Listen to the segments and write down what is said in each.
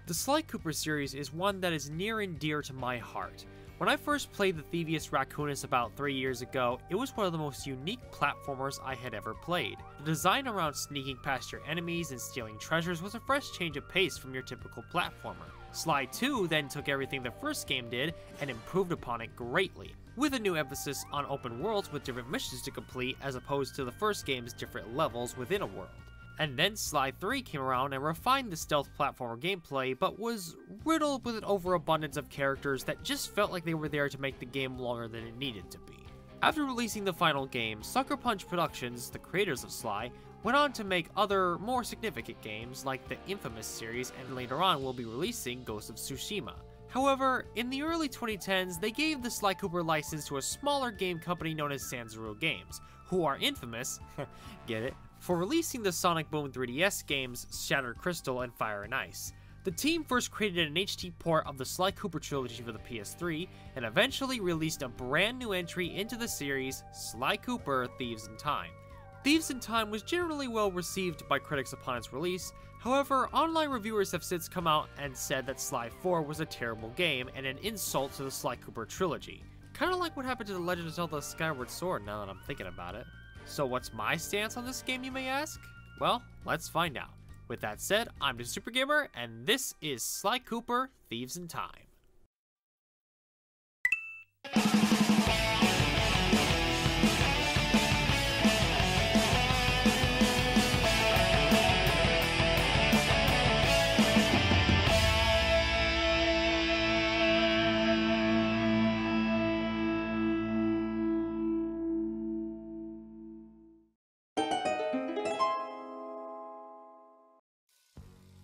The Sly Cooper series is one that is near and dear to my heart. When I first played the Thieves Raccoonus about 3 years ago, it was one of the most unique platformers I had ever played. The design around sneaking past your enemies and stealing treasures was a fresh change of pace from your typical platformer. Sly 2 then took everything the first game did and improved upon it greatly, with a new emphasis on open worlds with different missions to complete as opposed to the first game's different levels within a world. And then Sly 3 came around and refined the stealth platformer gameplay, but was riddled with an overabundance of characters that just felt like they were there to make the game longer than it needed to be. After releasing the final game, Sucker Punch Productions, the creators of Sly, went on to make other, more significant games like the Infamous series, and later on will be releasing Ghost of Tsushima. However, in the early 2010s, they gave the Sly Cooper license to a smaller game company known as Sanzero Games, who are infamous, get it, for releasing the Sonic Boom 3DS games Shattered Crystal and Fire and Ice. The team first created an HD port of the Sly Cooper trilogy for the PS3, and eventually released a brand new entry into the series, Sly Cooper Thieves in Time. Thieves in Time was generally well received by critics upon its release. However, online reviewers have since come out and said that Sly 4 was a terrible game and an insult to the Sly Cooper trilogy. Kinda like what happened to The Legend of Zelda Skyward Sword now that I'm thinking about it. So what's my stance on this game, you may ask? Well, let's find out. With that said, I'm the Super Gamer, and this is Sly Cooper Thieves in Time.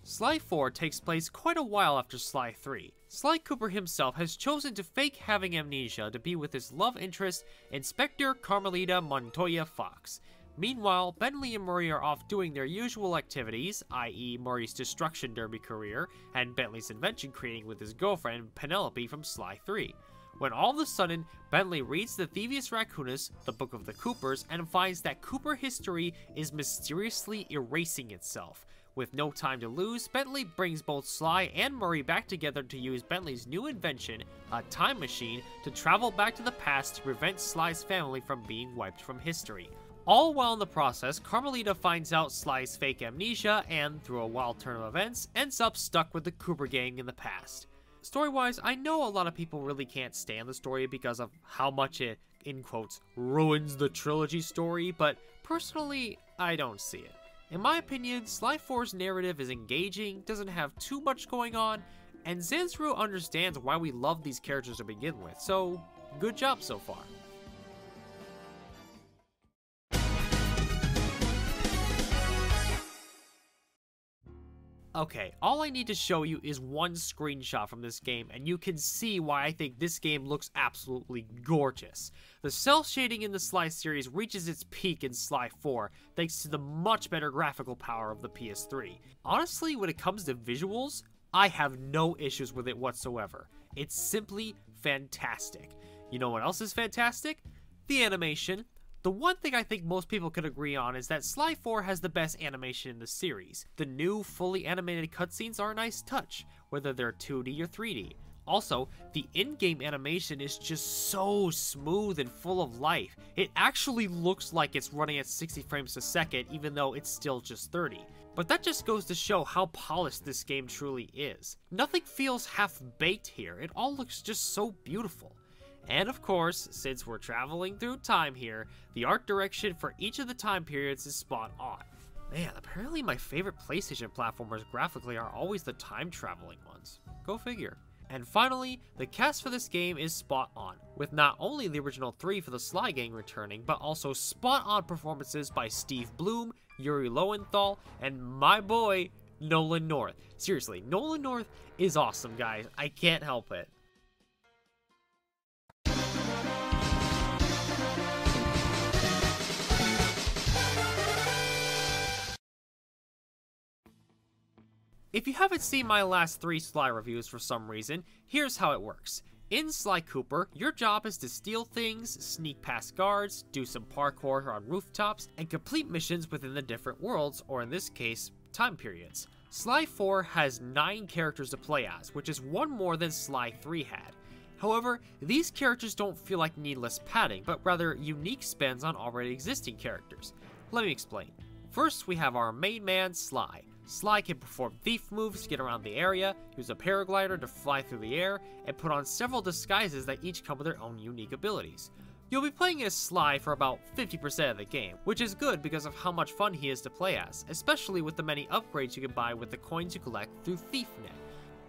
Sly 4 takes place quite a while after Sly 3. Sly Cooper himself has chosen to fake having amnesia to be with his love interest, Inspector Carmelita Montoya Fox. Meanwhile, Bentley and Murray are off doing their usual activities, i.e. Murray's destruction derby career, and Bentley's invention creating with his girlfriend Penelope from Sly 3. When all of a sudden, Bentley reads the Thieves Raccoonus, the Book of the Coopers, and finds that Cooper history is mysteriously erasing itself. With no time to lose, Bentley brings both Sly and Murray back together to use Bentley's new invention, a time machine, to travel back to the past to prevent Sly's family from being wiped from history. All while in the process, Carmelita finds out Sly's fake amnesia and, through a wild turn of events, ends up stuck with the Cooper gang in the past. Story-wise, I know a lot of people really can't stand the story because of how much it, in quotes, ruins the trilogy story, but personally, I don't see it. In my opinion, Sly 4's narrative is engaging, doesn't have too much going on, and Sanzero understands why we love these characters to begin with, so good job so far. Okay, all I need to show you is one screenshot from this game, and you can see why I think this game looks absolutely gorgeous. The cell shading in the Sly series reaches its peak in Sly 4, thanks to the much better graphical power of the PS3. Honestly, when it comes to visuals, I have no issues with it whatsoever. It's simply fantastic. You know what else is fantastic? The animation. The one thing I think most people could agree on is that Sly 4 has the best animation in the series. The new, fully animated cutscenes are a nice touch, whether they're 2D or 3D. Also, the in-game animation is just so smooth and full of life. It actually looks like it's running at 60 frames a second, even though it's still just 30. But that just goes to show how polished this game truly is. Nothing feels half-baked here, it all looks just so beautiful. And of course, since we're traveling through time here, the art direction for each of the time periods is spot on. Man, apparently my favorite PlayStation platformers graphically are always the time traveling ones. Go figure. And finally, the cast for this game is spot on, with not only the original 3 for the Sly Gang returning, but also spot on performances by Steve Bloom, Yuri Lowenthal, and my boy, Nolan North. Seriously, Nolan North is awesome, guys. I can't help it. If you haven't seen my last 3 Sly reviews for some reason, here's how it works. In Sly Cooper, your job is to steal things, sneak past guards, do some parkour on rooftops, and complete missions within the different worlds, or in this case, time periods. Sly 4 has 9 characters to play as, which is one more than Sly 3 had. However, these characters don't feel like needless padding, but rather unique spins on already existing characters. Let me explain. First, we have our main man, Sly. Sly can perform thief moves to get around the area, use a paraglider to fly through the air, and put on several disguises that each come with their own unique abilities. You'll be playing as Sly for about 50% of the game, which is good because of how much fun he is to play as, especially with the many upgrades you can buy with the coins you collect through ThiefNet,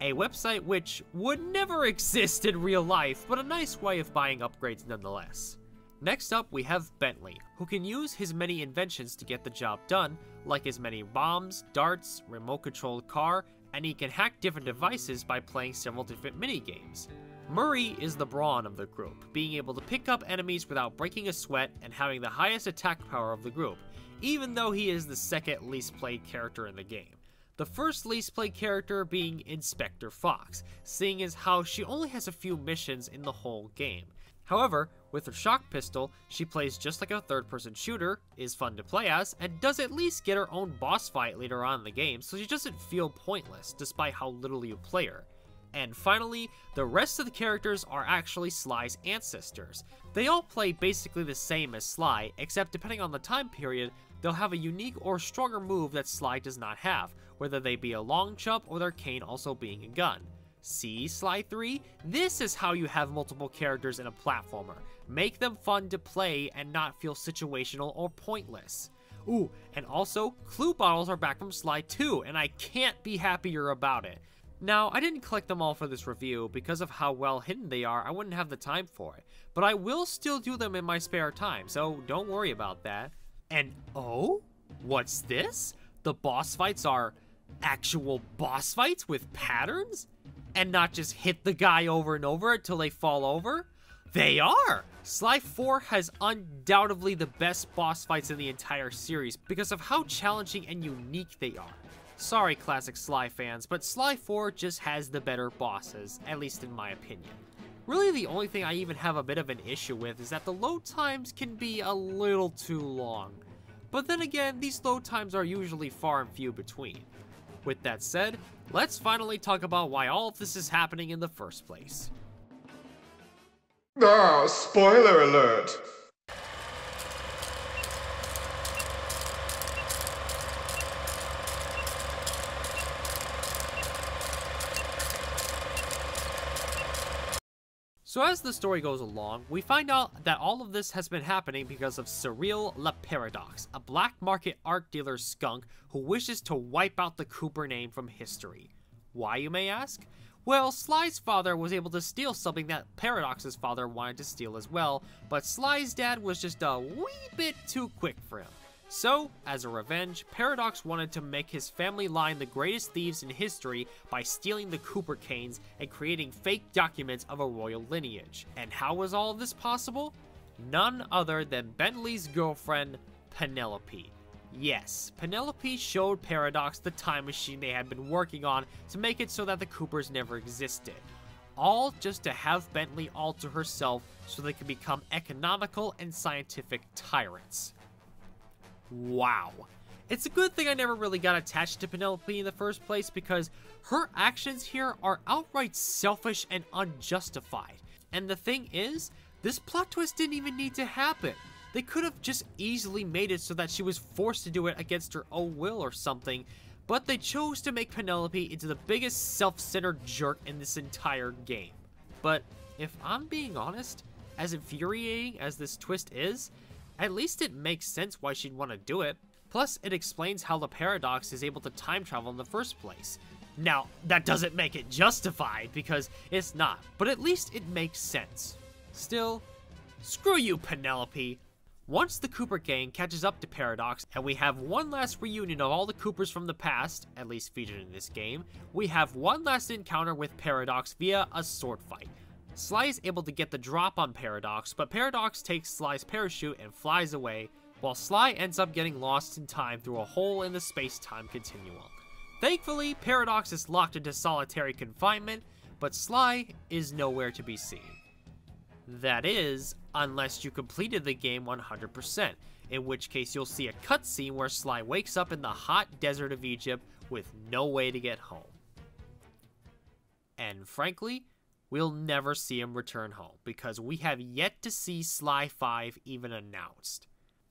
a website which would never exist in real life, but a nice way of buying upgrades nonetheless. Next up, we have Bentley, who can use his many inventions to get the job done, like his many bombs, darts, remote-controlled car, and he can hack different devices by playing several different mini-games. Murray is the brawn of the group, being able to pick up enemies without breaking a sweat and having the highest attack power of the group, even though he is the second least played character in the game. The first least played character being Inspector Fox, seeing as how she only has a few missions in the whole game. However, with her shock pistol, she plays just like a third-person shooter, is fun to play as, and does at least get her own boss fight later on in the game, so she doesn't feel pointless, despite how little you play her. And finally, the rest of the characters are actually Sly's ancestors. They all play basically the same as Sly, except depending on the time period, they'll have a unique or stronger move that Sly does not have, whether they be a long jump or their cane also being a gun. See, Sly 3? This is how you have multiple characters in a platformer. Make them fun to play and not feel situational or pointless. Ooh, and also, clue bottles are back from Sly 2, and I can't be happier about it. Now, I didn't collect them all for this review. Because of how well hidden they are, I wouldn't have the time for it. But I will still do them in my spare time, so don't worry about that. And oh? What's this? The boss fights are actual boss fights with patterns? And not just hit the guy over and over until they fall over? They are! Sly 4 has undoubtedly the best boss fights in the entire series because of how challenging and unique they are. Sorry, classic Sly fans, but Sly 4 just has the better bosses, at least in my opinion. Really, the only thing I even have a bit of an issue with is that the load times can be a little too long. But then again, these load times are usually far and few between. With that said, let's finally talk about why all of this is happening in the first place. Ah, spoiler alert! So as the story goes along, we find out that all of this has been happening because of Cyril Le Paradox, a black market art dealer skunk who wishes to wipe out the Cooper name from history. Why, you may ask? Well, Sly's father was able to steal something that Paradox's father wanted to steal as well, but Sly's dad was just a wee bit too quick for him. So, as a revenge, Paradox wanted to make his family line the greatest thieves in history by stealing the Cooper canes and creating fake documents of a royal lineage. And how was all of this possible? None other than Bentley's girlfriend, Penelope. Yes, Penelope showed Paradox the time machine they had been working on to make it so that the Coopers never existed. All just to have Bentley alter herself so they could become economical and scientific tyrants. Wow. It's a good thing I never really got attached to Penelope in the first place because her actions here are outright selfish and unjustified. And the thing is, this plot twist didn't even need to happen. They could have just easily made it so that she was forced to do it against her own will or something, but they chose to make Penelope into the biggest self-centered jerk in this entire game. But if I'm being honest, as infuriating as this twist is, at least it makes sense why she'd want to do it. Plus, it explains how the Paradox is able to time travel in the first place. Now, that doesn't make it justified, because it's not, but at least it makes sense. Still, screw you, Penelope. Once the Cooper gang catches up to Paradox, and we have one last reunion of all the Coopers from the past, at least featured in this game, we have one last encounter with Paradox via a sword fight. Sly is able to get the drop on Paradox, but Paradox takes Sly's parachute and flies away, while Sly ends up getting lost in time through a hole in the space-time continuum. Thankfully, Paradox is locked into solitary confinement, but Sly is nowhere to be seen. That is, unless you completed the game 100%, in which case you'll see a cutscene where Sly wakes up in the hot desert of Egypt with no way to get home. And frankly, we'll never see him return home because we have yet to see Sly 5 even announced.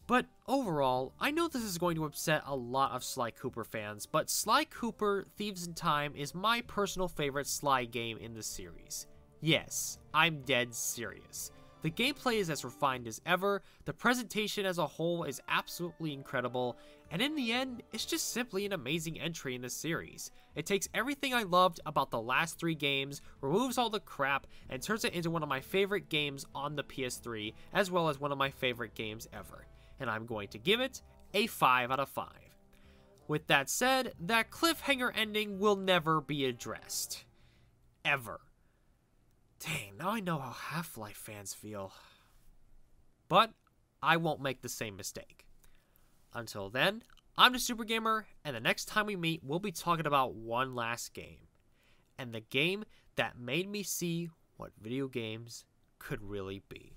But overall, I know this is going to upset a lot of Sly Cooper fans, but Sly Cooper Thieves in Time is my personal favorite Sly game in the series. Yes, I'm dead serious. The gameplay is as refined as ever, the presentation as a whole is absolutely incredible, and in the end, it's just simply an amazing entry in the series. It takes everything I loved about the last 3 games, removes all the crap, and turns it into one of my favorite games on the PS3, as well as one of my favorite games ever. And I'm going to give it a 5 out of 5. With that said, that cliffhanger ending will never be addressed. Ever. Dang, now I know how Half-Life fans feel. But I won't make the same mistake. Until then, I'm the Super Gamer, and the next time we meet, we'll be talking about one last game. And the game that made me see what video games could really be.